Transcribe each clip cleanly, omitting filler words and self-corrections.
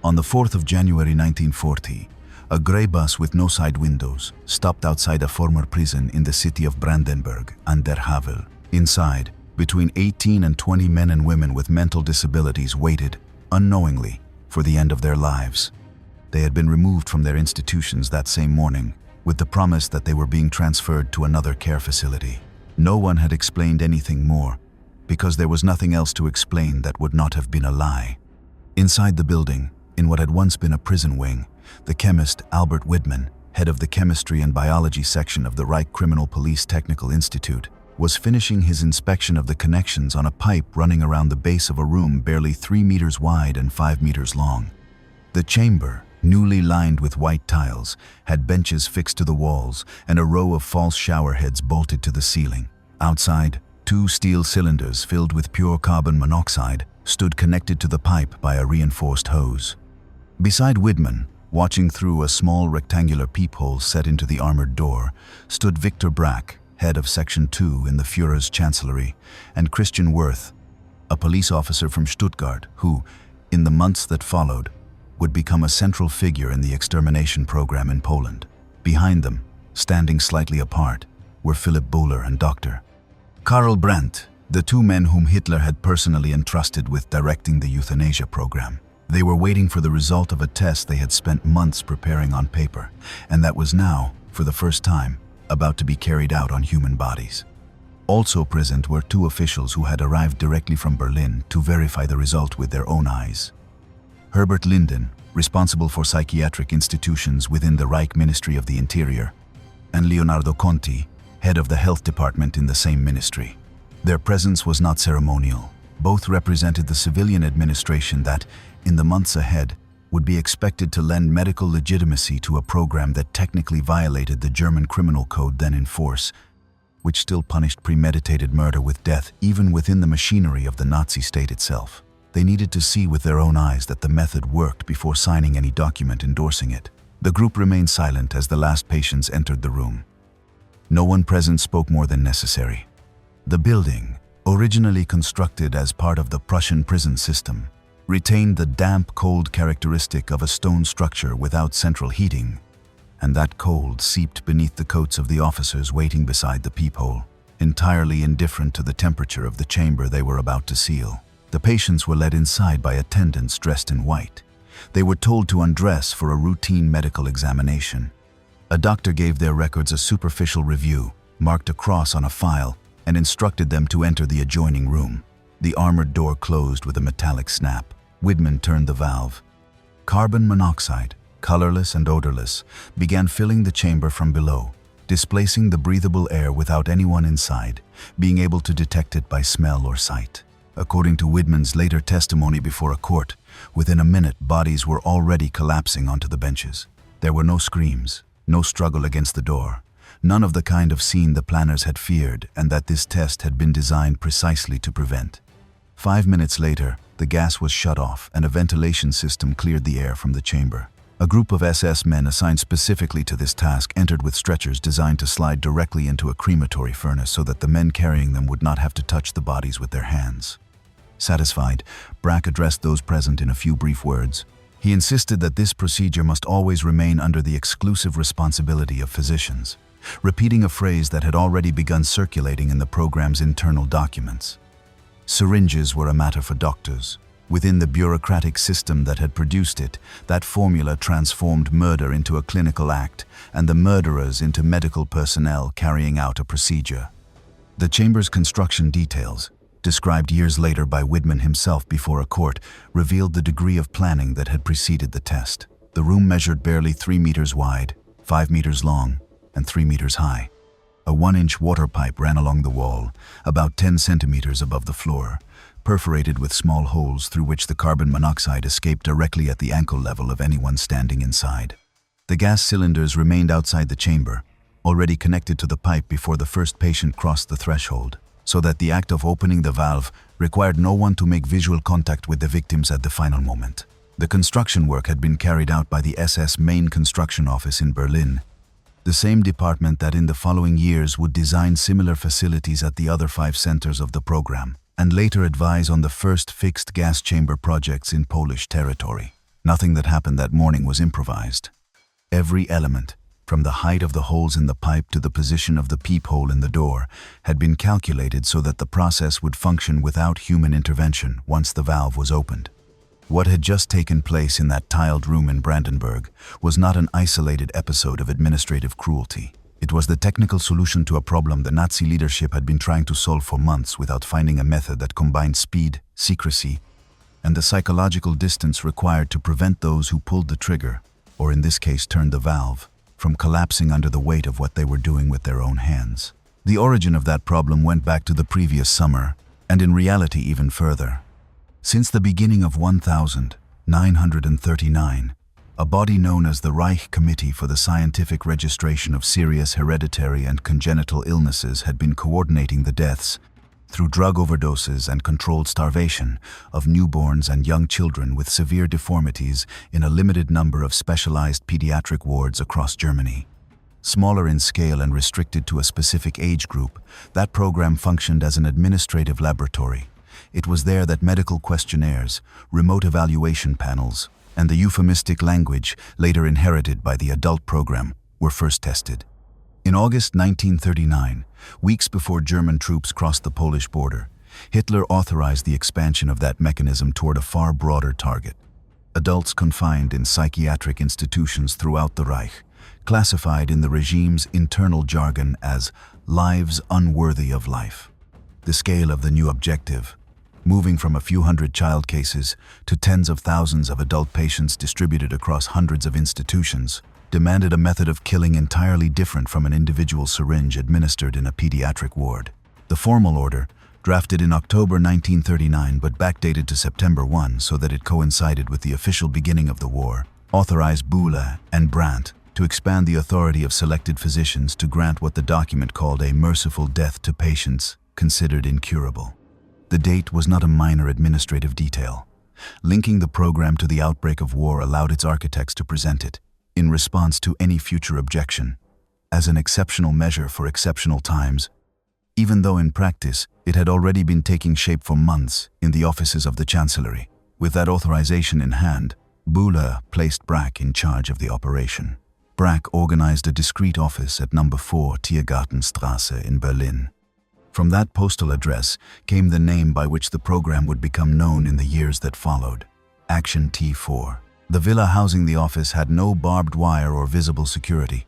On the 4th of January 1940, a grey bus with no side windows stopped outside a former prison in the city of Brandenburg an der Havel. Inside, between 18 and 20 men and women with mental disabilities waited, unknowingly, for the end of their lives. They had been removed from their institutions that same morning, with the promise that they were being transferred to another care facility. No one had explained anything more, because there was nothing else to explain that would not have been a lie. Inside the building, in what had once been a prison wing, the chemist Albert Widman, head of the chemistry and biology section of the Reich Criminal Police Technical Institute, was finishing his inspection of the connections on a pipe running around the base of a room barely 3 meters wide and 5 meters long. The chamber, newly lined with white tiles, had benches fixed to the walls and a row of false shower heads bolted to the ceiling. Outside, 2 steel cylinders filled with pure carbon monoxide stood connected to the pipe by a reinforced hose. Beside Widman, watching through a small rectangular peephole set into the armored door, stood Victor Brack, head of Section 2 in the Führer's Chancellery, and Christian Wirth, a police officer from Stuttgart who, in the months that followed, would become a central figure in the extermination program in Poland. Behind them, standing slightly apart, were Philipp Bohler and Dr. Karl Brandt, the 2 men whom Hitler had personally entrusted with directing the euthanasia program. They were waiting for the result of a test they had spent months preparing on paper, and that was now, for the first time, about to be carried out on human bodies. Also present were 2 officials who had arrived directly from Berlin to verify the result with their own eyes. Herbert Linden, responsible for psychiatric institutions within the Reich Ministry of the Interior, and Leonardo Conti, head of the health department in the same ministry. Their presence was not ceremonial. Both represented the civilian administration that, in the months ahead, would be expected to lend medical legitimacy to a program that technically violated the German criminal code then in force, which still punished premeditated murder with death even within the machinery of the Nazi state itself. They needed to see with their own eyes that the method worked before signing any document endorsing it. The group remained silent as the last patients entered the room. No one present spoke more than necessary. The building, originally constructed as part of the Prussian prison system, retained the damp, cold characteristic of a stone structure without central heating, and that cold seeped beneath the coats of the officers waiting beside the peephole, entirely indifferent to the temperature of the chamber they were about to seal. The patients were led inside by attendants dressed in white. They were told to undress for a routine medical examination. A doctor gave their records a superficial review, marked a cross on a file, and instructed them to enter the adjoining room. The armored door closed with a metallic snap. Widman turned the valve. Carbon monoxide, colorless and odorless, began filling the chamber from below, displacing the breathable air without anyone inside, being able to detect it by smell or sight. According to Widman's later testimony before a court, within a minute bodies were already collapsing onto the benches. There were no screams, no struggle against the door, none of the kind of scene the planners had feared and that this test had been designed precisely to prevent. 5 minutes later, the gas was shut off and a ventilation system cleared the air from the chamber. A group of SS men assigned specifically to this task entered with stretchers designed to slide directly into a crematory furnace so that the men carrying them would not have to touch the bodies with their hands. Satisfied, Brack addressed those present in a few brief words. He insisted that this procedure must always remain under the exclusive responsibility of physicians, repeating a phrase that had already begun circulating in the program's internal documents. Syringes were a matter for doctors. Within the bureaucratic system that had produced it, that formula transformed murder into a clinical act and the murderers into medical personnel carrying out a procedure. The chamber's construction details, described years later by Widman himself before a court, revealed the degree of planning that had preceded the test. The room measured barely 3 meters wide, 5 meters long, and 3 meters high. A 1-inch water pipe ran along the wall, about 10 centimeters above the floor, perforated with small holes through which the carbon monoxide escaped directly at the ankle level of anyone standing inside. The gas cylinders remained outside the chamber, already connected to the pipe before the first patient crossed the threshold, so that the act of opening the valve required no one to make visual contact with the victims at the final moment. The construction work had been carried out by the SS main construction office in Berlin, the same department that in the following years would design similar facilities at the other 5 centers of the program, and later advise on the first fixed gas chamber projects in Polish territory. Nothing that happened that morning was improvised. Every element, from the height of the holes in the pipe to the position of the peephole in the door, had been calculated so that the process would function without human intervention once the valve was opened. What had just taken place in that tiled room in Brandenburg was not an isolated episode of administrative cruelty. It was the technical solution to a problem the Nazi leadership had been trying to solve for months without finding a method that combined speed, secrecy, and the psychological distance required to prevent those who pulled the trigger, or in this case turned the valve, from collapsing under the weight of what they were doing with their own hands. The origin of that problem went back to the previous summer, and in reality even further. Since the beginning of 1939, a body known as the Reich Committee for the Scientific Registration of Serious Hereditary and Congenital Illnesses had been coordinating the deaths, through drug overdoses and controlled starvation, of newborns and young children with severe deformities in a limited number of specialized pediatric wards across Germany. Smaller in scale and restricted to a specific age group, that program functioned as an administrative laboratory. It was there that medical questionnaires, remote evaluation panels, and the euphemistic language, later inherited by the adult program, were first tested. In August 1939, weeks before German troops crossed the Polish border, Hitler authorized the expansion of that mechanism toward a far broader target. Adults confined in psychiatric institutions throughout the Reich, classified in the regime's internal jargon as lives unworthy of life. The scale of the new objective, moving from a few hundred child cases to tens of thousands of adult patients distributed across hundreds of institutions, demanded a method of killing entirely different from an individual syringe administered in a pediatric ward. The formal order, drafted in October 1939 but backdated to September 1 so that it coincided with the official beginning of the war, authorized Bühler and Brandt to expand the authority of selected physicians to grant what the document called a merciful death to patients considered incurable. The date was not a minor administrative detail. Linking the program to the outbreak of war allowed its architects to present it, in response to any future objection, as an exceptional measure for exceptional times, even though in practice it had already been taking shape for months in the offices of the Chancellery. With that authorization in hand, Bühler placed Brack in charge of the operation. Brack organized a discreet office at number 4 Tiergartenstraße in Berlin. From that postal address came the name by which the program would become known in the years that followed, Action T4. The villa housing the office had no barbed wire or visible security.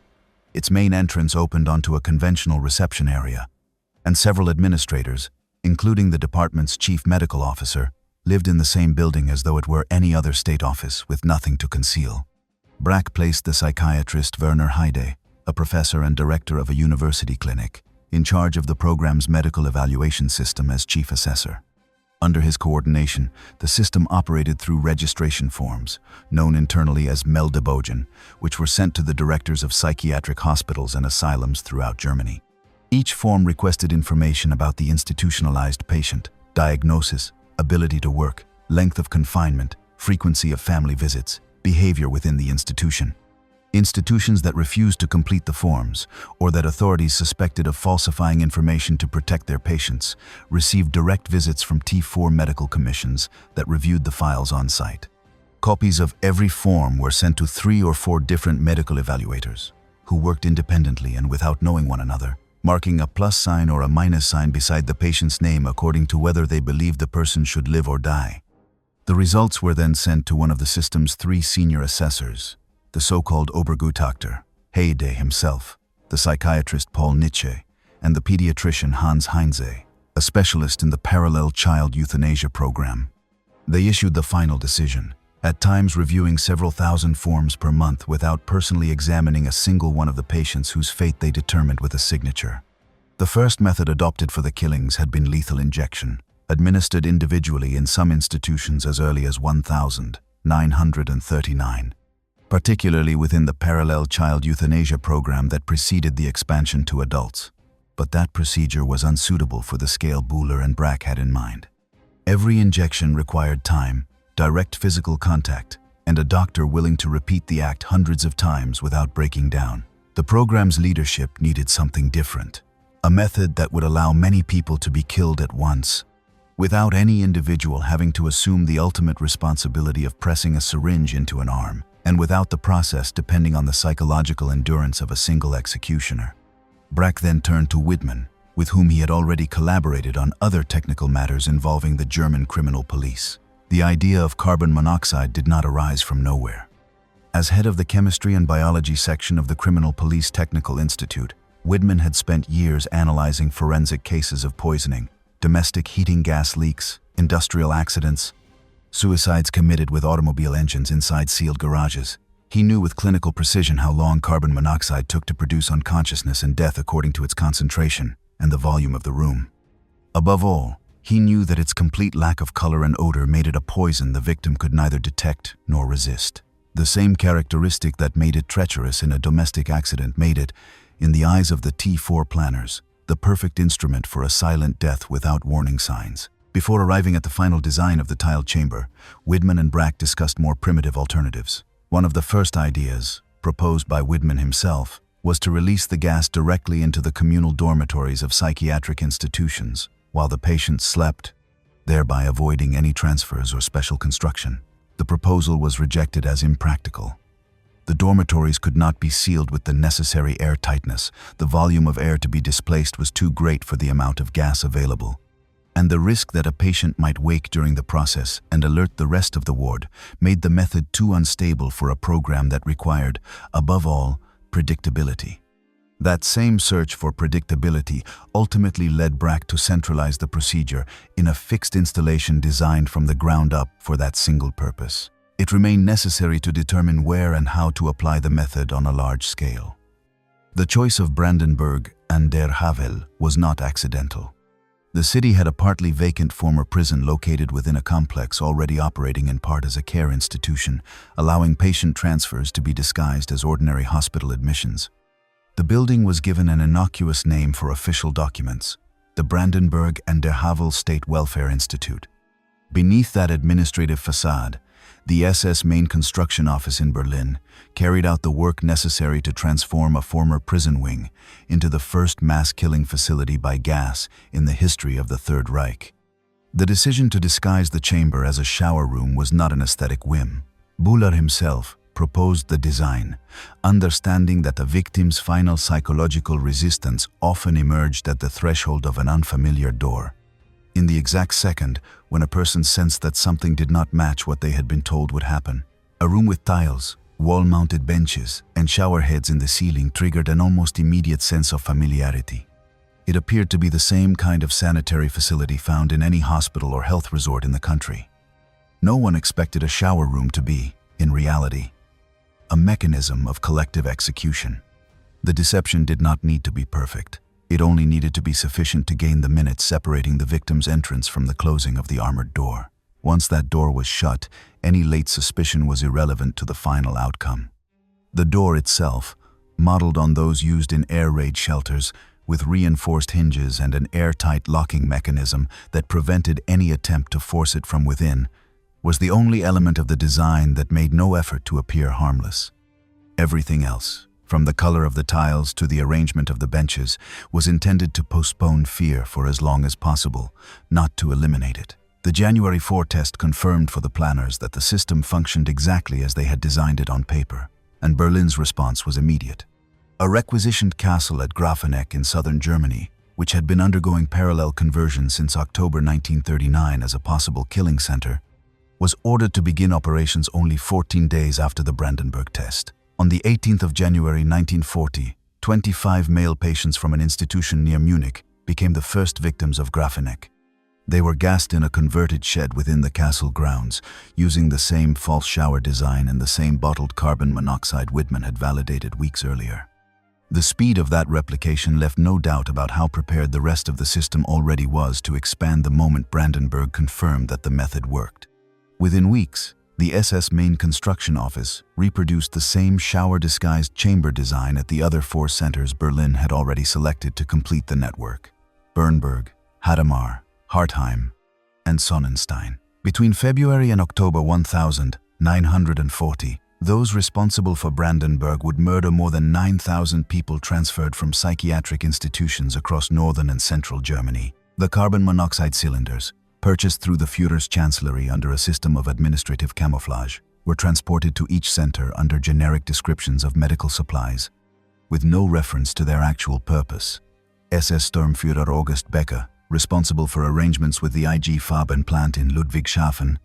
Its main entrance opened onto a conventional reception area, and several administrators, including the department's chief medical officer, lived in the same building as though it were any other state office with nothing to conceal. Brack placed the psychiatrist Werner Heide, a professor and director of a university clinic, in charge of the program's medical evaluation system as chief assessor. Under his coordination, the system operated through registration forms, known internally as Meldebogen, which were sent to the directors of psychiatric hospitals and asylums throughout Germany. Each form requested information about the institutionalized patient, diagnosis, ability to work, length of confinement, frequency of family visits, behavior within the institution. Institutions that refused to complete the forms, or that authorities suspected of falsifying information to protect their patients, received direct visits from T4 medical commissions that reviewed the files on site. Copies of every form were sent to 3 or 4 different medical evaluators, who worked independently and without knowing one another, marking a plus sign or a minus sign beside the patient's name according to whether they believed the person should live or die. The results were then sent to one of the system's 3 senior assessors, the so-called Obergutachter, Heide himself, the psychiatrist Paul Nietzsche, and the pediatrician Hans Heinze, a specialist in the parallel child euthanasia program. They issued the final decision, at times reviewing several thousand forms per month without personally examining a single one of the patients whose fate they determined with a signature. The first method adopted for the killings had been lethal injection, administered individually in some institutions as early as 1939. Particularly within the parallel child euthanasia program that preceded the expansion to adults. But that procedure was unsuitable for the scale Bühler and Brack had in mind. Every injection required time, direct physical contact, and a doctor willing to repeat the act hundreds of times without breaking down. The program's leadership needed something different, a method that would allow many people to be killed at once, without any individual having to assume the ultimate responsibility of pressing a syringe into an arm, and without the process depending on the psychological endurance of a single executioner. Brack then turned to Widman, with whom he had already collaborated on other technical matters involving the German criminal police. The idea of carbon monoxide did not arise from nowhere. As head of the chemistry and biology section of the Criminal Police Technical Institute, Widman had spent years analyzing forensic cases of poisoning, domestic heating gas leaks, industrial accidents, suicides committed with automobile engines inside sealed garages. He knew with clinical precision how long carbon monoxide took to produce unconsciousness and death according to its concentration and the volume of the room. Above all, he knew that its complete lack of color and odor made it a poison the victim could neither detect nor resist. The same characteristic that made it treacherous in a domestic accident made it, in the eyes of the T4 planners, the perfect instrument for a silent death without warning signs. Before arriving at the final design of the tiled chamber, Widman and Brack discussed more primitive alternatives. One of the first ideas, proposed by Widman himself, was to release the gas directly into the communal dormitories of psychiatric institutions while the patients slept, thereby avoiding any transfers or special construction. The proposal was rejected as impractical. The dormitories could not be sealed with the necessary air tightness. The volume of air to be displaced was too great for the amount of gas available. And the risk that a patient might wake during the process and alert the rest of the ward made the method too unstable for a program that required, above all, predictability. That same search for predictability ultimately led Brack to centralize the procedure in a fixed installation designed from the ground up for that single purpose. It remained necessary to determine where and how to apply the method on a large scale. The choice of Brandenburg and Der Havel was not accidental. The city had a partly vacant former prison located within a complex already operating in part as a care institution, allowing patient transfers to be disguised as ordinary hospital admissions. The building was given an innocuous name for official documents, the Brandenburg and Der Havel State Welfare Institute. Beneath that administrative facade, the SS Main Construction Office in Berlin carried out the work necessary to transform a former prison wing into the first mass-killing facility by gas in the history of the Third Reich. The decision to disguise the chamber as a shower room was not an aesthetic whim. Buhler himself proposed the design, understanding that the victim's final psychological resistance often emerged at the threshold of an unfamiliar door. In the exact second when a person sensed that something did not match what they had been told would happen, a room with tiles, wall-mounted benches, and shower heads in the ceiling triggered an almost immediate sense of familiarity. It appeared to be the same kind of sanitary facility found in any hospital or health resort in the country. No one expected a shower room to be, in reality, a mechanism of collective execution. The deception did not need to be perfect. It only needed to be sufficient to gain the minutes separating the victim's entrance from the closing of the armored door. Once that door was shut, any late suspicion was irrelevant to the final outcome. The door itself, modeled on those used in air raid shelters, with reinforced hinges and an airtight locking mechanism that prevented any attempt to force it from within, was the only element of the design that made no effort to appear harmless. Everything else, from the color of the tiles to the arrangement of the benches, was intended to postpone fear for as long as possible, not to eliminate it. The January 4 test confirmed for the planners that the system functioned exactly as they had designed it on paper, and Berlin's response was immediate. A requisitioned castle at Grafeneck in southern Germany, which had been undergoing parallel conversion since October 1939 as a possible killing center, was ordered to begin operations only 14 days after the Brandenburg test. On the 18th of January 1940, 25 male patients from an institution near Munich became the first victims of Grafeneck. They were gassed in a converted shed within the castle grounds, using the same false shower design and the same bottled carbon monoxide Widman had validated weeks earlier. The speed of that replication left no doubt about how prepared the rest of the system already was to expand the moment Brandenburg confirmed that the method worked. Within weeks, the SS Main Construction Office reproduced the same shower-disguised chamber design at the other 4 centers Berlin had already selected to complete the network: Bernburg, Hadamar, Hartheim, and Sonnenstein. Between February and October 1940, those responsible for Brandenburg would murder more than 9,000 people transferred from psychiatric institutions across northern and central Germany. The carbon monoxide cylinders, purchased through the Führer's chancellery under a system of administrative camouflage, were transported to each center under generic descriptions of medical supplies, with no reference to their actual purpose. SS Sturmführer August Becker, responsible for arrangements with the IG Farben plant in Ludwigshafen,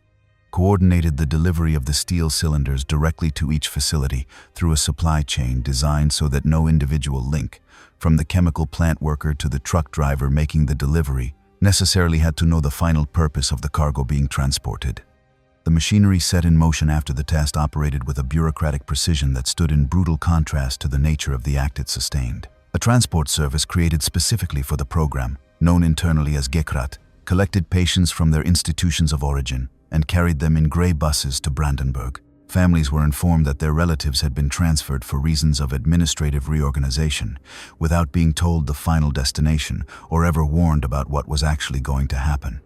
coordinated the delivery of the steel cylinders directly to each facility through a supply chain designed so that no individual link, from the chemical plant worker to the truck driver making the delivery, necessarily had to know the final purpose of the cargo being transported. The machinery set in motion after the test operated with a bureaucratic precision that stood in brutal contrast to the nature of the act it sustained. A transport service created specifically for the program, known internally as Gekrat, collected patients from their institutions of origin and carried them in grey buses to Brandenburg. Families were informed that their relatives had been transferred for reasons of administrative reorganization, without being told the final destination or ever warned about what was actually going to happen.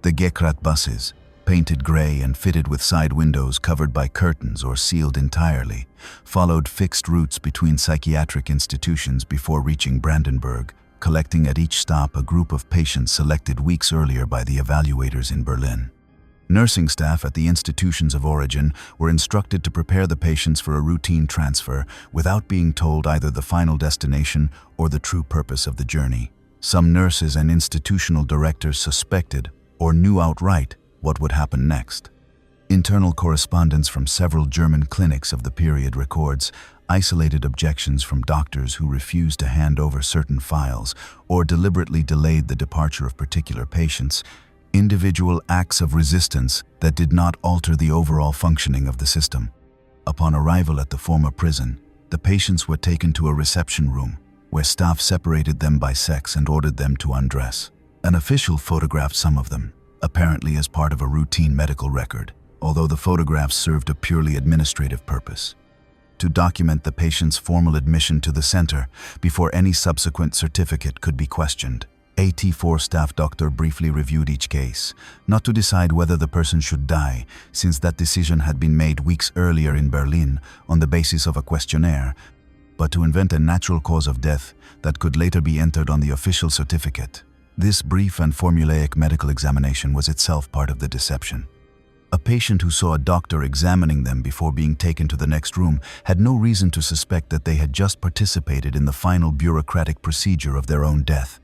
The Gekrat buses, painted grey and fitted with side windows covered by curtains or sealed entirely, followed fixed routes between psychiatric institutions before reaching Brandenburg, collecting at each stop a group of patients selected weeks earlier by the evaluators in Berlin. Nursing staff at the institutions of origin were instructed to prepare the patients for a routine transfer without being told either the final destination or the true purpose of the journey. Some nurses and institutional directors suspected, or knew outright, what would happen next. Internal correspondence from several German clinics of the period records isolated objections from doctors who refused to hand over certain files or deliberately delayed the departure of particular patients, individual acts of resistance that did not alter the overall functioning of the system. Upon arrival at the former prison, the patients were taken to a reception room, where staff separated them by sex and ordered them to undress. An official photographed some of them, apparently as part of a routine medical record, although the photographs served a purely administrative purpose: to document the patient's formal admission to the center before any subsequent certificate could be questioned. AT4 staff doctor briefly reviewed each case, not to decide whether the person should die, since that decision had been made weeks earlier in Berlin on the basis of a questionnaire, but to invent a natural cause of death that could later be entered on the official certificate. This brief and formulaic medical examination was itself part of the deception. A patient who saw a doctor examining them before being taken to the next room had no reason to suspect that they had just participated in the final bureaucratic procedure of their own death.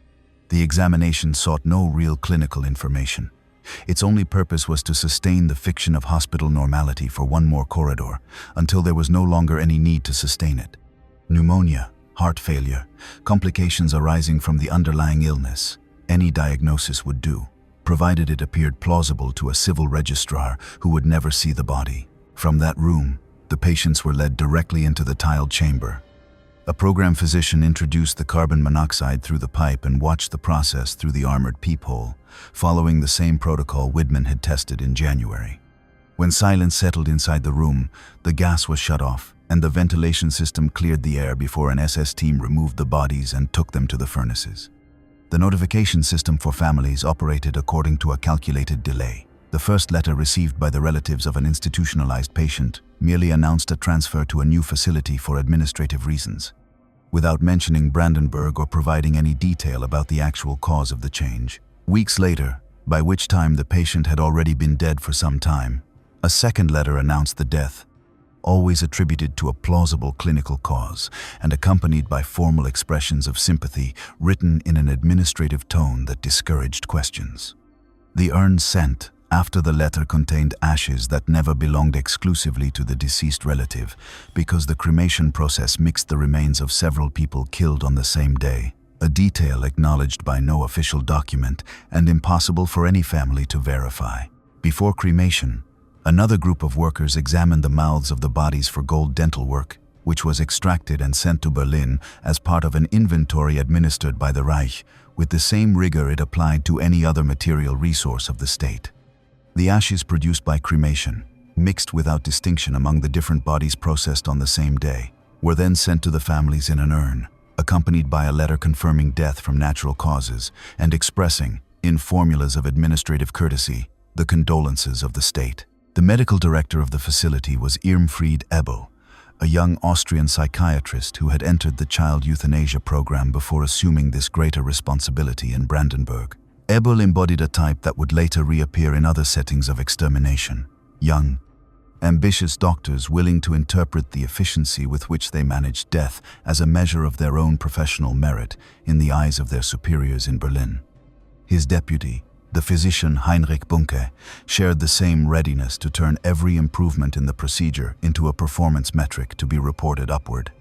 The examination sought no real clinical information. Its only purpose was to sustain the fiction of hospital normality for one more corridor, until there was no longer any need to sustain it. Pneumonia, heart failure, complications arising from the underlying illness, any diagnosis would do, provided it appeared plausible to a civil registrar who would never see the body. From that room, the patients were led directly into the tiled chamber. A program physician introduced the carbon monoxide through the pipe and watched the process through the armored peephole, following the same protocol Widman had tested in January. When silence settled inside the room, the gas was shut off, and the ventilation system cleared the air before an SS team removed the bodies and took them to the furnaces. The notification system for families operated according to a calculated delay. The first letter received by the relatives of an institutionalized patient merely announced a transfer to a new facility for administrative reasons, without mentioning Brandenburg or providing any detail about the actual cause of the change. Weeks later, by which time the patient had already been dead for some time, a second letter announced the death, always attributed to a plausible clinical cause and accompanied by formal expressions of sympathy written in an administrative tone that discouraged questions. The urn sent after the letter contained ashes that never belonged exclusively to the deceased relative, because the cremation process mixed the remains of several people killed on the same day, a detail acknowledged by no official document and impossible for any family to verify. Before cremation, another group of workers examined the mouths of the bodies for gold dental work, which was extracted and sent to Berlin as part of an inventory administered by the Reich, with the same rigor it applied to any other material resource of the state. The ashes produced by cremation, mixed without distinction among the different bodies processed on the same day, were then sent to the families in an urn, accompanied by a letter confirming death from natural causes and expressing, in formulas of administrative courtesy, the condolences of the state. The medical director of the facility was Irmfried Ebel, a young Austrian psychiatrist who had entered the child euthanasia program before assuming this greater responsibility in Brandenburg. Ebel embodied a type that would later reappear in other settings of extermination: young, ambitious doctors willing to interpret the efficiency with which they managed death as a measure of their own professional merit in the eyes of their superiors in Berlin. His deputy, the physician Heinrich Bunke, shared the same readiness to turn every improvement in the procedure into a performance metric to be reported upward.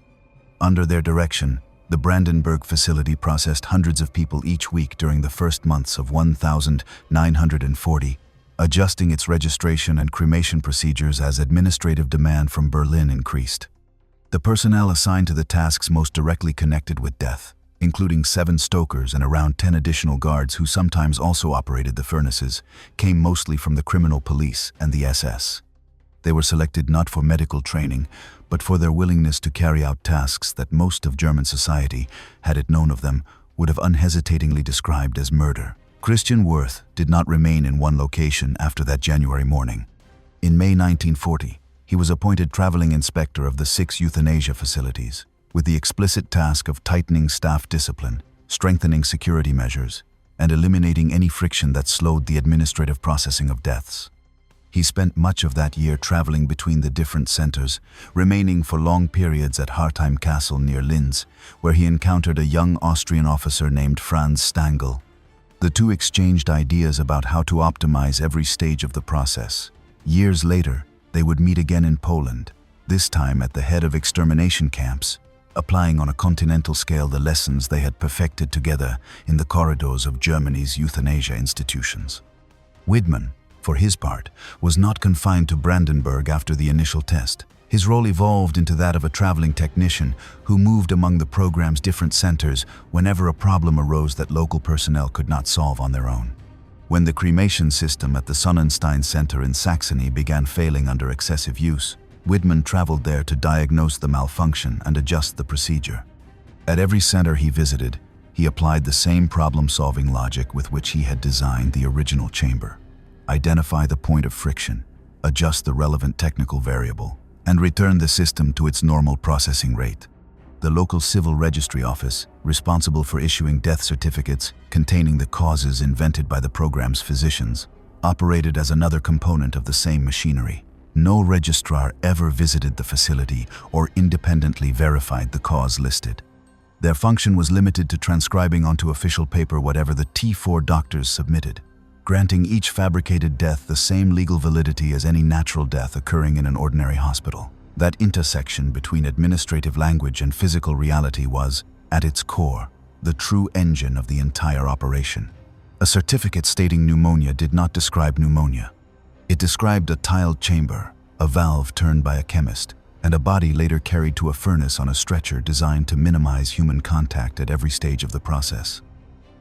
Under their direction, the Brandenburg facility processed hundreds of people each week during the first months of 1940, adjusting its registration and cremation procedures as administrative demand from Berlin increased. The personnel assigned to the tasks most directly connected with death, including 7 stokers and around 10 additional guards who sometimes also operated the furnaces, came mostly from the criminal police and the SS. They were selected not for medical training, but for their willingness to carry out tasks that most of German society, had it known of them, would have unhesitatingly described as murder. Christian Wirth did not remain in one location after that January morning. In May 1940, he was appointed traveling inspector of the 6 euthanasia facilities, with the explicit task of tightening staff discipline, strengthening security measures, and eliminating any friction that slowed the administrative processing of deaths. He spent much of that year traveling between the different centers, remaining for long periods at Hartheim Castle near Linz, where he encountered a young Austrian officer named Franz Stangl. The two exchanged ideas about how to optimize every stage of the process. Years later, they would meet again in Poland, this time at the head of extermination camps, applying on a continental scale the lessons they had perfected together in the corridors of Germany's euthanasia institutions. Widman, for his part, was not confined to Brandenburg after the initial test. His role evolved into that of a traveling technician who moved among the program's different centers whenever a problem arose that local personnel could not solve on their own. When the cremation system at the Sonnenstein Center in Saxony began failing under excessive use, Widman traveled there to diagnose the malfunction and adjust the procedure. At every center he visited, he applied the same problem-solving logic with which he had designed the original chamber. Identify the point of friction, adjust the relevant technical variable, and return the system to its normal processing rate. The local civil registry office, responsible for issuing death certificates containing the causes invented by the program's physicians, operated as another component of the same machinery. No registrar ever visited the facility or independently verified the cause listed. Their function was limited to transcribing onto official paper whatever the T4 doctors submitted, granting each fabricated death the same legal validity as any natural death occurring in an ordinary hospital. That intersection between administrative language and physical reality was, at its core, the true engine of the entire operation. A certificate stating pneumonia did not describe pneumonia. It described a tiled chamber, a valve turned by a chemist, and a body later carried to a furnace on a stretcher designed to minimize human contact at every stage of the process.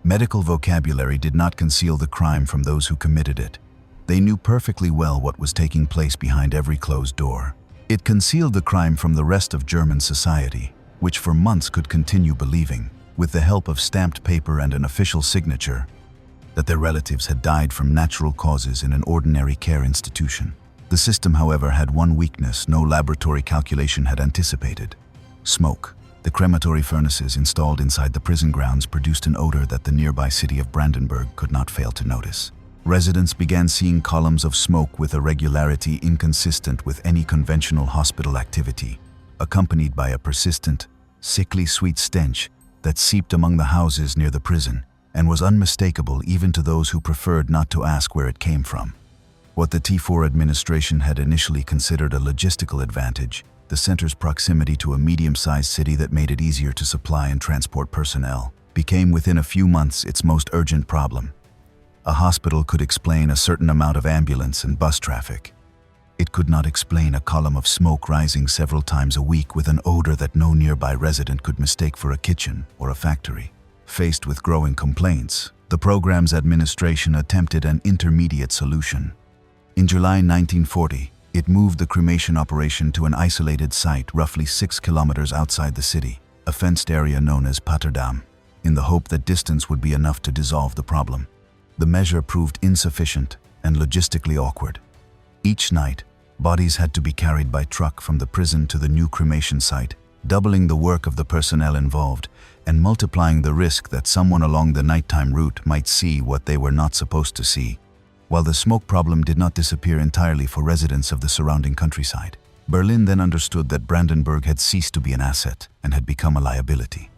Medical vocabulary did not conceal the crime from those who committed it. They knew perfectly well what was taking place behind every closed door. It concealed the crime from the rest of German society, which for months could continue believing, with the help of stamped paper and an official signature, that their relatives had died from natural causes in an ordinary care institution. The system, however, had one weakness no laboratory calculation had anticipated: smoke. The crematory furnaces installed inside the prison grounds produced an odor that the nearby city of Brandenburg could not fail to notice. Residents began seeing columns of smoke with a regularity inconsistent with any conventional hospital activity, accompanied by a persistent, sickly sweet stench that seeped among the houses near the prison and was unmistakable even to those who preferred not to ask where it came from. What the T4 administration had initially considered a logistical advantage, the center's proximity to a medium-sized city that made it easier to supply and transport personnel, became within a few months its most urgent problem. A hospital could explain a certain amount of ambulance and bus traffic. It could not explain a column of smoke rising several times a week with an odor that no nearby resident could mistake for a kitchen or a factory. Faced with growing complaints, the program's administration attempted an intermediate solution. In July 1940, it moved the cremation operation to an isolated site roughly 6 kilometers outside the city, a fenced area known as Patterdam, in the hope that distance would be enough to dissolve the problem. The measure proved insufficient and logistically awkward. Each night, bodies had to be carried by truck from the prison to the new cremation site, doubling the work of the personnel involved and multiplying the risk that someone along the nighttime route might see what they were not supposed to see. While the smoke problem did not disappear entirely for residents of the surrounding countryside, Berlin then understood that Brandenburg had ceased to be an asset and had become a liability.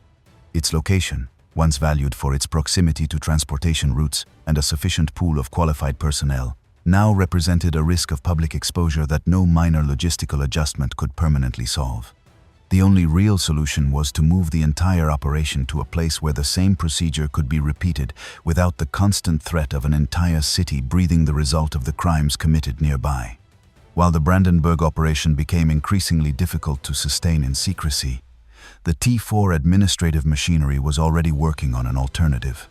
Its location, once valued for its proximity to transportation routes and a sufficient pool of qualified personnel, now represented a risk of public exposure that no minor logistical adjustment could permanently solve. The only real solution was to move the entire operation to a place where the same procedure could be repeated without the constant threat of an entire city breathing the result of the crimes committed nearby. While the Brandenburg operation became increasingly difficult to sustain in secrecy, the T4 administrative machinery was already working on an alternative.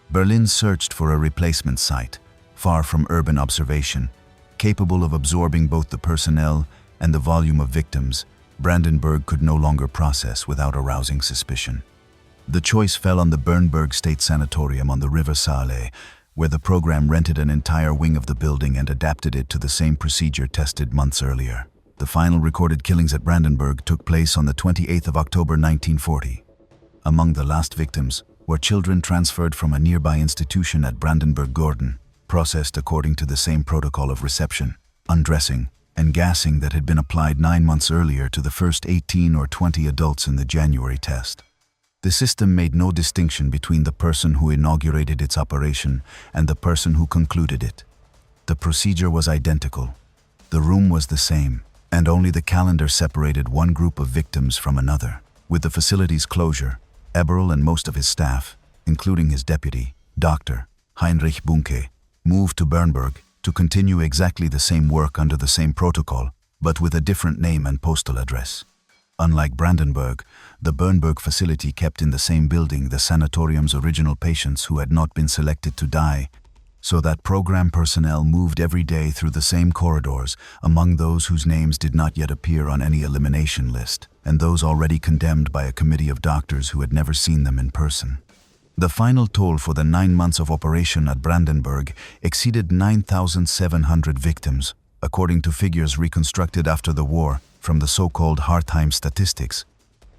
Berlin searched for a replacement site, far from urban observation, capable of absorbing both the personnel and the volume of victims Brandenburg could no longer process without arousing suspicion. The choice fell on the Bernburg State Sanatorium on the River Saale, where the program rented an entire wing of the building and adapted it to the same procedure tested months earlier. The final recorded killings at Brandenburg took place on the 28th of October 1940. Among the last victims were children transferred from a nearby institution at Brandenburg-Gordon, processed according to the same protocol of reception, undressing, and gassing that had been applied 9 months earlier to the first 18 or 20 adults in the January test. The system made no distinction between the person who inaugurated its operation and the person who concluded it. The procedure was identical. The room was the same, and only the calendar separated one group of victims from another. With the facility's closure, Eberl and most of his staff, including his deputy, Dr. Heinrich Bunke, moved to Bernburg to continue exactly the same work under the same protocol, but with a different name and postal address. Unlike Brandenburg, the Bernburg facility kept in the same building the sanatorium's original patients who had not been selected to die, so that program personnel moved every day through the same corridors among those whose names did not yet appear on any elimination list, and those already condemned by a committee of doctors who had never seen them in person. The final toll for the 9 months of operation at Brandenburg exceeded 9,700 victims, according to figures reconstructed after the war from the so-called Hartheim statistics,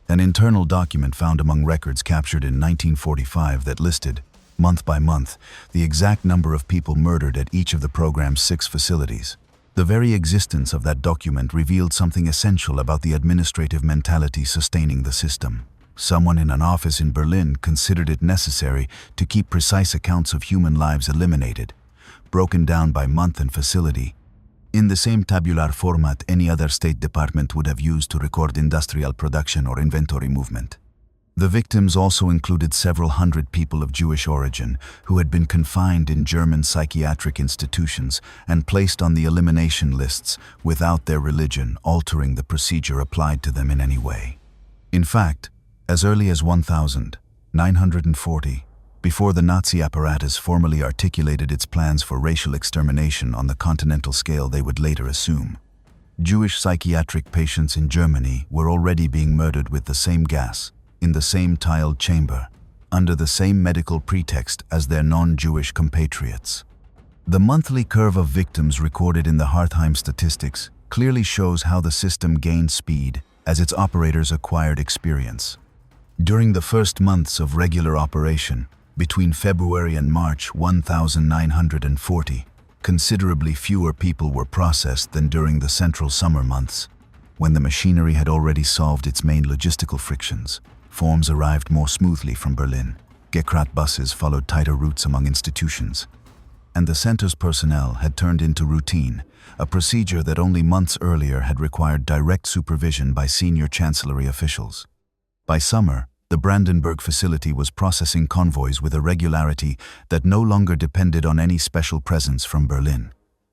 an internal document found among records captured in 1945 that listed, month by month, the exact number of people murdered at each of the program's 6 facilities. The very existence of that document revealed something essential about the administrative mentality sustaining the system. Someone in an office in Berlin considered it necessary to keep precise accounts of human lives eliminated, broken down by month and facility, in the same tabular format any other state department would have used to record industrial production or inventory movement. The victims also included several hundred people of Jewish origin who had been confined in German psychiatric institutions and placed on the elimination lists without their religion altering the procedure applied to them in any way. In fact, as early as 1940, before the Nazi apparatus formally articulated its plans for racial extermination on the continental scale they would later assume, Jewish psychiatric patients in Germany were already being murdered with the same gas, in the same tiled chamber, under the same medical pretext as their non-Jewish compatriots. The monthly curve of victims recorded in the Hartheim statistics clearly shows how the system gained speed as its operators acquired experience. During the first months of regular operation, between February and March 1940, considerably fewer people were processed than during the central summer months, when the machinery had already solved its main logistical frictions. Forms arrived more smoothly from Berlin, Gekrat buses followed tighter routes among institutions, and the center's personnel had turned into routine, a procedure that only months earlier had required direct supervision by senior chancellery officials. By summer, the Brandenburg facility was processing convoys with a regularity that no longer depended on any special presence from Berlin.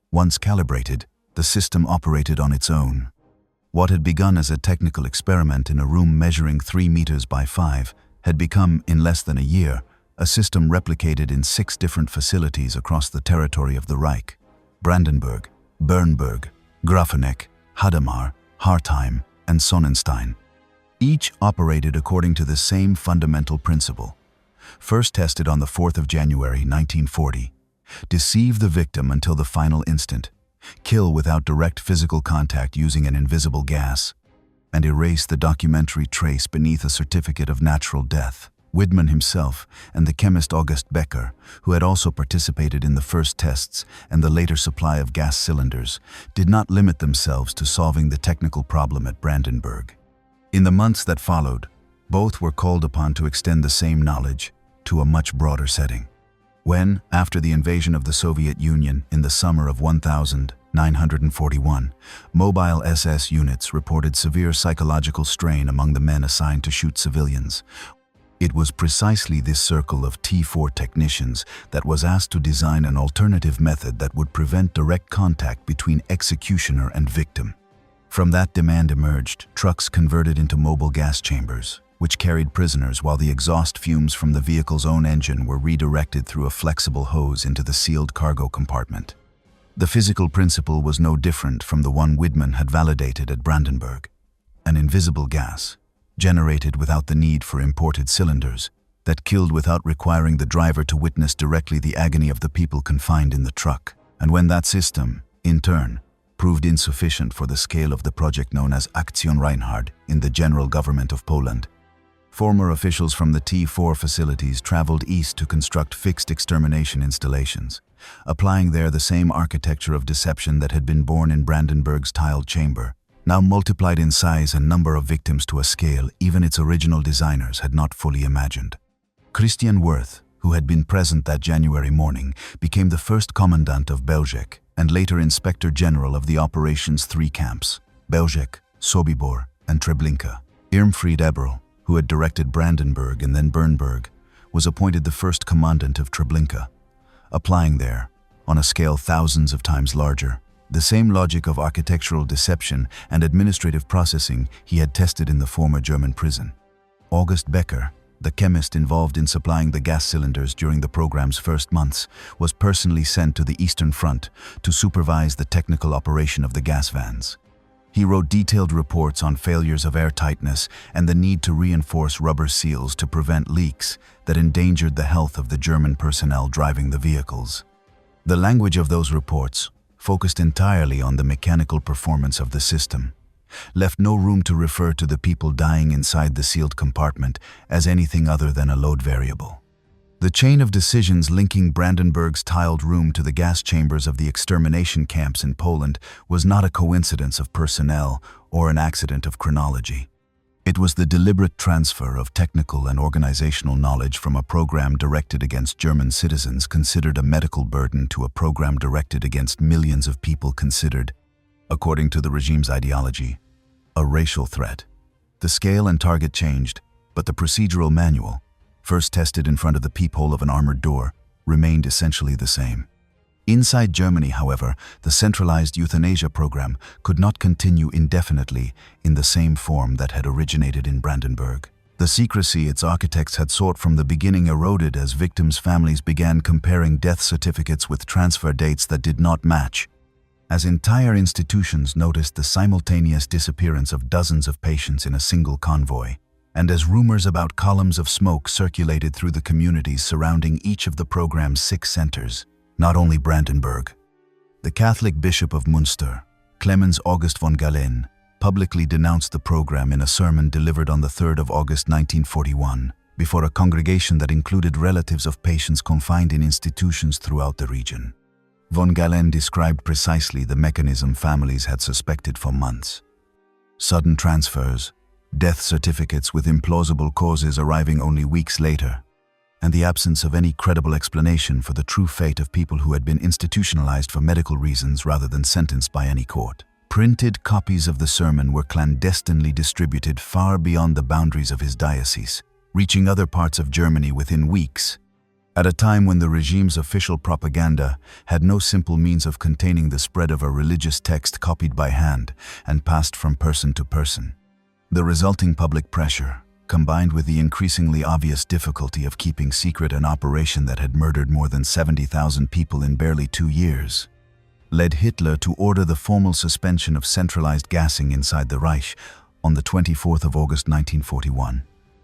Once calibrated, the system operated on its own. What had begun as a technical experiment in a room measuring 3 meters by 5 had become, in less than a year, a system replicated in 6 different facilities across the territory of the Reich: Brandenburg, Bernburg, Grafeneck, Hadamar, Hartheim, and Sonnenstein. Each operated according to the same fundamental principle. First tested on the 4th of January 1940, deceive the victim until the final instant, kill without direct physical contact using an invisible gas, and erase the documentary trace beneath a certificate of natural death. Widman himself and the chemist August Becker, who had also participated in the first tests and the later supply of gas cylinders, did not limit themselves to solving the technical problem at Brandenburg. In the months that followed, both were called upon to extend the same knowledge to a much broader setting. When, after the invasion of the Soviet Union in the summer of 1941, mobile SS units reported severe psychological strain among the men assigned to shoot civilians, it was precisely this circle of T4 technicians that was asked to design an alternative method that would prevent direct contact between executioner and victim. From that demand emerged trucks converted into mobile gas chambers, which carried prisoners while the exhaust fumes from the vehicle's own engine were redirected through a flexible hose into the sealed cargo compartment. The physical principle was no different from the one Widman had validated at Brandenburg. An invisible gas, generated without the need for imported cylinders, that killed without requiring the driver to witness directly the agony of the people confined in the truck. And when that system, in turn, proved insufficient for the scale of the project known as Aktion Reinhard in the general government of Poland, former officials from the T4 facilities traveled east to construct fixed extermination installations, applying there the same architecture of deception that had been born in Brandenburg's tiled chamber, now multiplied in size and number of victims to a scale even its original designers had not fully imagined. Christian Wirth, who had been present that January morning, became the first commandant of Belzec and later inspector general of the operation's three camps, Belzec, Sobibor, and Treblinka. Irmfried Eberl, who had directed Brandenburg and then Bernburg, was appointed the first commandant of Treblinka, applying there, on a scale thousands of times larger, the same logic of architectural deception and administrative processing he had tested in the former German prison. August Becker, the chemist involved in supplying the gas cylinders during the program's first months, was personally sent to the Eastern Front to supervise the technical operation of the gas vans. He wrote detailed reports on failures of airtightness and the need to reinforce rubber seals to prevent leaks that endangered the health of the German personnel driving the vehicles. The language of those reports, focused entirely on the mechanical performance of the system, left no room to refer to the people dying inside the sealed compartment as anything other than a load variable. The chain of decisions linking Brandenburg's tiled room to the gas chambers of the extermination camps in Poland was not a coincidence of personnel or an accident of chronology. It was the deliberate transfer of technical and organizational knowledge from a program directed against German citizens considered a medical burden to a program directed against millions of people considered, according to the regime's ideology, a racial threat. The scale and target changed, but the procedural manual, first tested in front of the peephole of an armored door, remained essentially the same. Inside Germany, however, the centralized euthanasia program could not continue indefinitely in the same form that had originated in Brandenburg. The secrecy its architects had sought from the beginning eroded as victims' families began comparing death certificates with transfer dates that did not match. As entire institutions noticed the simultaneous disappearance of dozens of patients in a single convoy, and as rumors about columns of smoke circulated through the communities surrounding each of the program's 6 centers, not only Brandenburg. The Catholic Bishop of Münster, Clemens August von Galen, publicly denounced the program in a sermon delivered on the 3rd of August 1941 before a congregation that included relatives of patients confined in institutions throughout the region. Von Galen described precisely the mechanism families had suspected for months. Sudden transfers, death certificates with implausible causes arriving only weeks later, and the absence of any credible explanation for the true fate of people who had been institutionalized for medical reasons rather than sentenced by any court. Printed copies of the sermon were clandestinely distributed far beyond the boundaries of his diocese, reaching other parts of Germany within weeks, at a time when the regime's official propaganda had no simple means of containing the spread of a religious text copied by hand and passed from person to person. The resulting public pressure, combined with the increasingly obvious difficulty of keeping secret an operation that had murdered more than 70,000 people in barely 2 years, led Hitler to order the formal suspension of centralized gassing inside the Reich on the 24th of August 1941.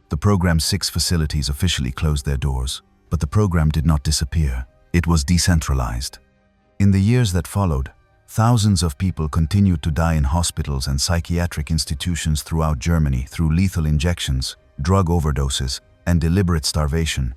The program's 6 facilities officially closed their doors, but the program did not disappear. It was decentralized. In the years that followed, Thousands of people continued to die in hospitals and psychiatric institutions throughout Germany through lethal injections, drug overdoses, and deliberate starvation.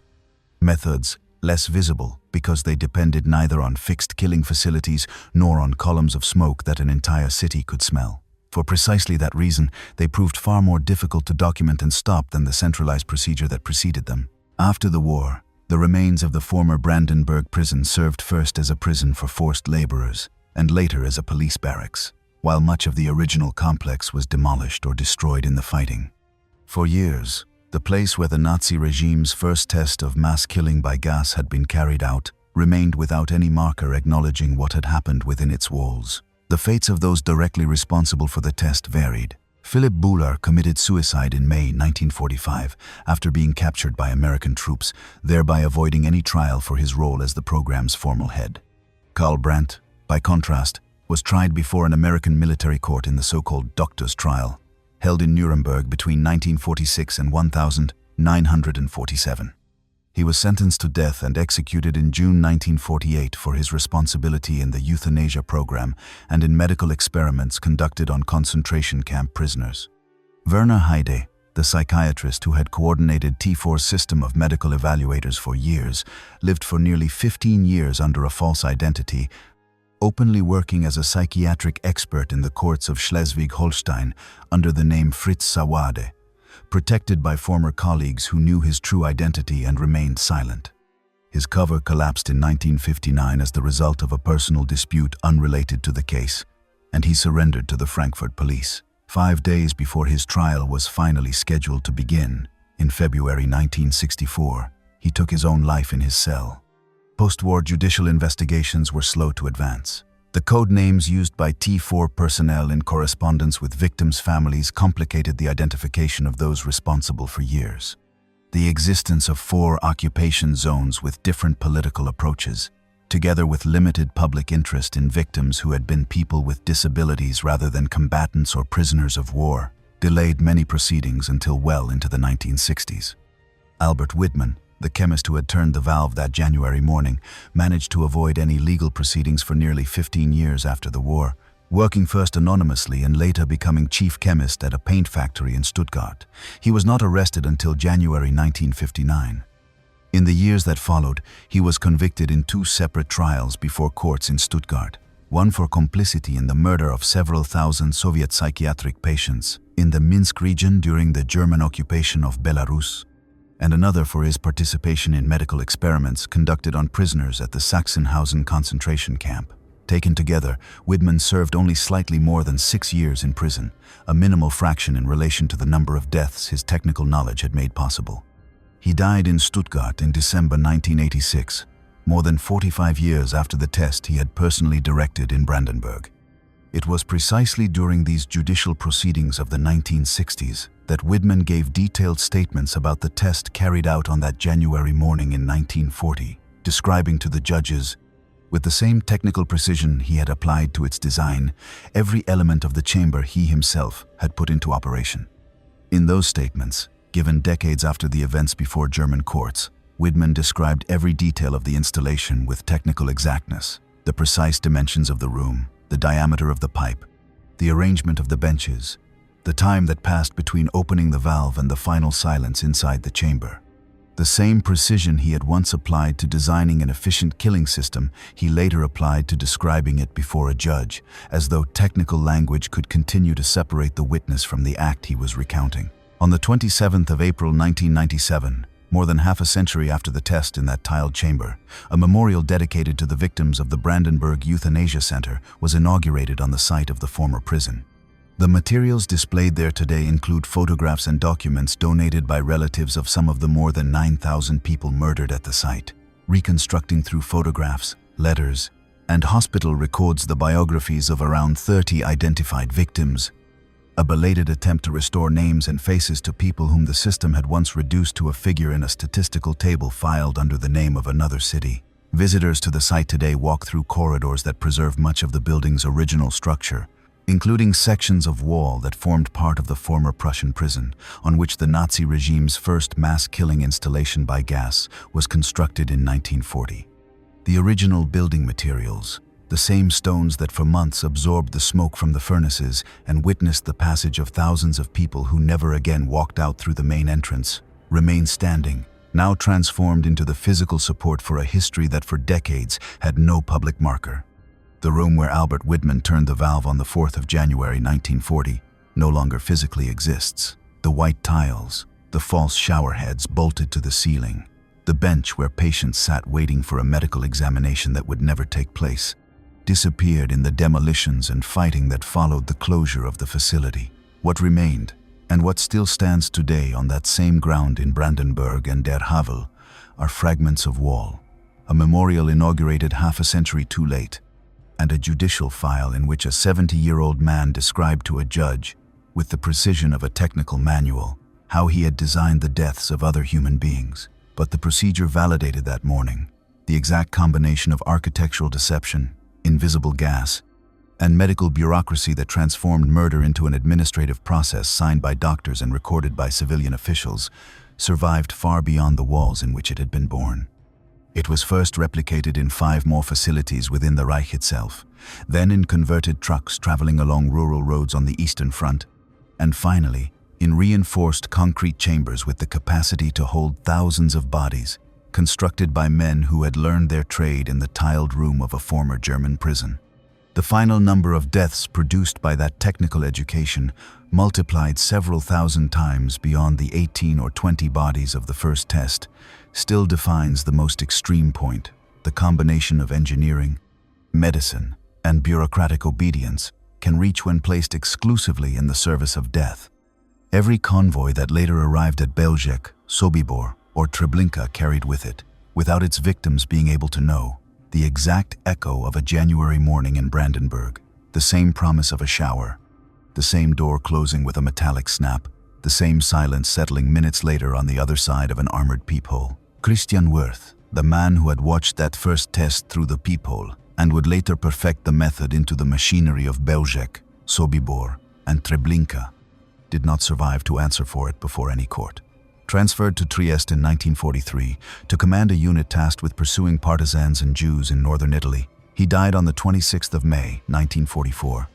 Methods less visible because they depended neither on fixed killing facilities nor on columns of smoke that an entire city could smell. For precisely that reason, they proved far more difficult to document and stop than the centralized procedure that preceded them. After the war, the remains of the former Brandenburg prison served first as a prison for forced laborers and later as a police barracks, while much of the original complex was demolished or destroyed in the fighting. For years, the place where the Nazi regime's first test of mass killing by gas had been carried out remained without any marker acknowledging what had happened within its walls. The fates of those directly responsible for the test varied. Philipp Buhler committed suicide in May 1945 after being captured by American troops, thereby avoiding any trial for his role as the program's formal head. Karl Brandt, by contrast, was tried before an American military court in the so-called Doctor's Trial, held in Nuremberg between 1946 and 1947. He was sentenced to death and executed in June 1948 for his responsibility in the euthanasia program and in medical experiments conducted on concentration camp prisoners. Werner Heide, the psychiatrist who had coordinated T4's system of medical evaluators for years, lived for nearly 15 years under a false identity, openly working as a psychiatric expert in the courts of Schleswig-Holstein under the name Fritz Sawade, protected by former colleagues who knew his true identity and remained silent. His cover collapsed in 1959 as the result of a personal dispute unrelated to the case, and he surrendered to the Frankfurt police. 5 days before his trial was finally scheduled to begin, in February 1964, he took his own life in his cell. Post-war judicial investigations were slow to advance. The code names used by T4 personnel in correspondence with victims' families complicated the identification of those responsible for years. The existence of 4 occupation zones with different political approaches, together with limited public interest in victims who had been people with disabilities rather than combatants or prisoners of war, delayed many proceedings until well into the 1960s. Albert Widman, the chemist who had turned the valve that January morning, managed to avoid any legal proceedings for nearly 15 years after the war, working first anonymously and later becoming chief chemist at a paint factory in Stuttgart. He was not arrested until January 1959. In the years that followed, he was convicted in 2 separate trials before courts in Stuttgart, one for complicity in the murder of several thousand Soviet psychiatric patients in the Minsk region during the German occupation of Belarus, and another for his participation in medical experiments conducted on prisoners at the Sachsenhausen concentration camp. Taken together, Widman served only slightly more than 6 years in prison, a minimal fraction in relation to the number of deaths his technical knowledge had made possible. He died in Stuttgart in December 1986, more than 45 years after the test he had personally directed in Brandenburg. It was precisely during these judicial proceedings of the 1960s that Widman gave detailed statements about the test carried out on that January morning in 1940, describing to the judges, with the same technical precision he had applied to its design, every element of the chamber he himself had put into operation. In those statements, given decades after the events before German courts, Widman described every detail of the installation with technical exactness: the precise dimensions of the room, the diameter of the pipe, the arrangement of the benches, the time that passed between opening the valve and the final silence inside the chamber. The same precision he had once applied to designing an efficient killing system, he later applied to describing it before a judge, as though technical language could continue to separate the witness from the act he was recounting. On the 27th of April 1997, more than half a century after the test in that tiled chamber, a memorial dedicated to the victims of the Brandenburg Euthanasia Center was inaugurated on the site of the former prison. The materials displayed there today include photographs and documents donated by relatives of some of the more than 9,000 people murdered at the site, reconstructing through photographs, letters, and hospital records the biographies of around 30 identified victims, a belated attempt to restore names and faces to people whom the system had once reduced to a figure in a statistical table filed under the name of another city. Visitors to the site today walk through corridors that preserve much of the building's original structure, including sections of wall that formed part of the former Prussian prison, on which the Nazi regime's first mass-killing installation by gas was constructed in 1940. The original building materials, The same stones that for months absorbed the smoke from the furnaces and witnessed the passage of thousands of people who never again walked out through the main entrance, remain standing, now transformed into the physical support for a history that for decades had no public marker. The room where Albert Widman turned the valve on the 4th of January 1940 no longer physically exists. The white tiles, the false shower heads bolted to the ceiling, the bench where patients sat waiting for a medical examination that would never take place, disappeared in the demolitions and fighting that followed the closure of the facility. What remained, and what still stands today on that same ground in Brandenburg and Der Havel, are fragments of wall, a memorial inaugurated half a century too late, and a judicial file in which a 70-year-old man described to a judge, with the precision of a technical manual, how he had designed the deaths of other human beings. But the procedure validated that morning, the exact combination of architectural deception, invisible gas, and medical bureaucracy that transformed murder into an administrative process signed by doctors and recorded by civilian officials, survived far beyond the walls in which it had been born. It was first replicated in 5 more facilities within the Reich itself, then in converted trucks traveling along rural roads on the Eastern Front, and finally, in reinforced concrete chambers with the capacity to hold thousands of bodies, constructed by men who had learned their trade in the tiled room of a former German prison. The final number of deaths produced by that technical education multiplied several thousand times beyond the 18 or 20 bodies of the first test, still defines the most extreme point, the combination of engineering, medicine, and bureaucratic obedience can reach when placed exclusively in the service of death. Every convoy that later arrived at Belzec, Sobibor, or Treblinka carried with it, without its victims being able to know, the exact echo of a January morning in Brandenburg, the same promise of a shower, the same door closing with a metallic snap, the same silence settling minutes later on the other side of an armored peephole. Christian Wirth, the man who had watched that first test through the peephole and would later perfect the method into the machinery of Belzec, Sobibor, and Treblinka, did not survive to answer for it before any court. Transferred to Trieste in 1943 to command a unit tasked with pursuing partisans and Jews in northern Italy, he died on the 26th of May, 1944,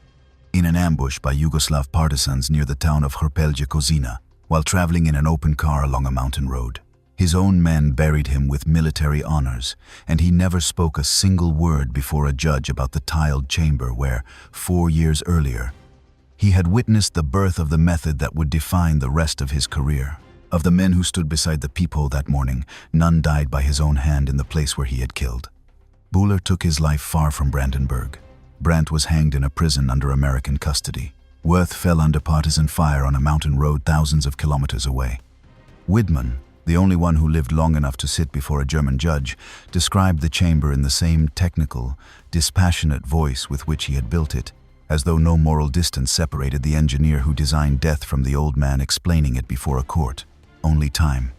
in an ambush by Yugoslav partisans near the town of Hrpelje Kozina, while traveling in an open car along a mountain road. His own men buried him with military honors, and he never spoke a single word before a judge about the tiled chamber where, 4 years earlier, he had witnessed the birth of the method that would define the rest of his career. Of the men who stood beside the peephole that morning, none died by his own hand in the place where he had killed. Buller took his life far from Brandenburg. Brandt was hanged in a prison under American custody. Wirth fell under partisan fire on a mountain road thousands of kilometers away. Widman, the only one who lived long enough to sit before a German judge, described the chamber in the same technical, dispassionate voice with which he had built it, as though no moral distance separated the engineer who designed death from the old man explaining it before a court. Only time.